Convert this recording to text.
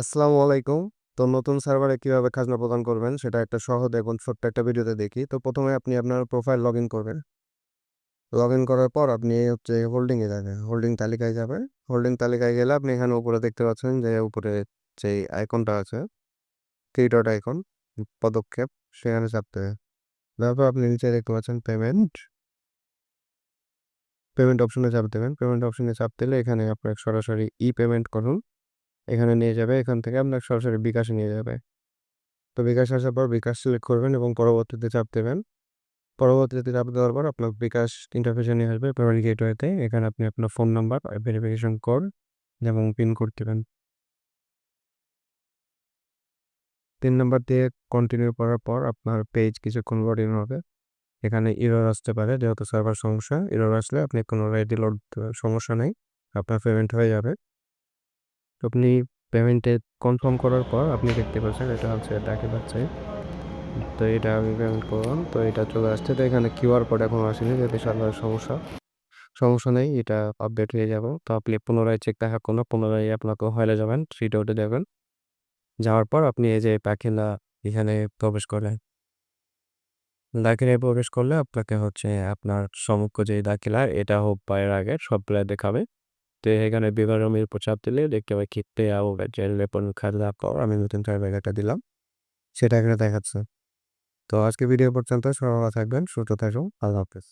আসসালামু আলাইকুম। তো নতুন সার্ভারে কিভাবে খাজনা প্রদান করবেন সেটা একটা সহজ এবং ছোট্ট একটা ভিডিওতে দেখি। তো প্রথমে আপনি আপনার প্রোফাইল লগ ইন করবেন। লগ ইন করার পর আপনি হচ্ছে হোল্ডিংয়ে যাবেন, হোল্ডিং তালিকায় যাবেন। হোল্ডিং তালিকায় গেলে আপনি এখানে উপরে দেখতে পাচ্ছেন যে উপরে যে আইকনটা আছে, থ্রি ডট আইকন, পদক্ষেপ, সেখানে চাপতে হবে। তারপর আপনি নিচে দেখতে পাচ্ছেন পেমেন্ট, পেমেন্ট অপশনে চাপ দেবেন। পেমেন্ট অপশনে চাপ দিলে এখানে আপনার সরাসরি ই পেমেন্ট করুন, এখানে নিয়ে যাবে। এখান থেকে আপনার সরাসরি বিকাশে নিয়ে যাবে। তো বিকাশ আসার পর বিকাশ সিলেক্ট করবেন এবং পরবর্তীতে চাপ দেবেন। পরবর্তীতে চাপ দেওয়ার পর আপনার বিকাশ ইন্টারফেসে নিয়ে আসবে পেমেন্ট গেটওয়েতে। এখানে আপনি আপনার ফোন নাম্বার, ভেরিফিকেশন কোড এবং পিন কোড দেবেন। 3 নাম্বার দিয়ে কন্টিনিউ করার পর আপনার পেজ কিছুক্ষণ লোডিং হবে। এখানে এরর আসতে পারে, যেহেতু সার্ভার সমস্যা। এরর আসলে আপনি পুনরায় রিলোড দেবেন, সমস্যা নেই, আপনার পেমেন্ট হয়ে যাবে। তো আপনি পেমেন্টে কনফার্ম করার পর আপনি দেখতে পাচ্ছেন এটা হচ্ছে দাখিল হচ্ছে। তো এটা আমি পেমেন্ট করলাম, তো এটা চলে আসছে। তো এখানে কিউআর কোড এখনো আসেনি, যেহেতু সার্ভারের সমস্যা। সমস্যা নেই, এটা আপডেট হয়ে যাব। তো আপনি পুনরায় চেক দেখা করলে পুনরায় আপনাকে হয়ে যাবেন, থ্রি ডটে যাবেন। যাওয়ার পর আপনি এই যে পাখিলা এখানে প্রবেশ করলেন। দাখিলায় প্রবেশ করলে আপনাকে হচ্ছে আপনার সমগ্র যে দাখিলা এটা হোক বা এর আগে সবগুলা দেখাবে। তো এখানে বিবরণের উপর চাপ দিলে দেখতে পাই কিতে আও যে লেপন খাজনা পর আমি নতুন সার্ভার দিলাম, সেটা এখানে দেখাচ্ছে। তো আজকে ভিডিও পর্যন্ত সবাই ভালো থাকবেন, সুস্থ থাকুন, আল্লাহ হাফেজ।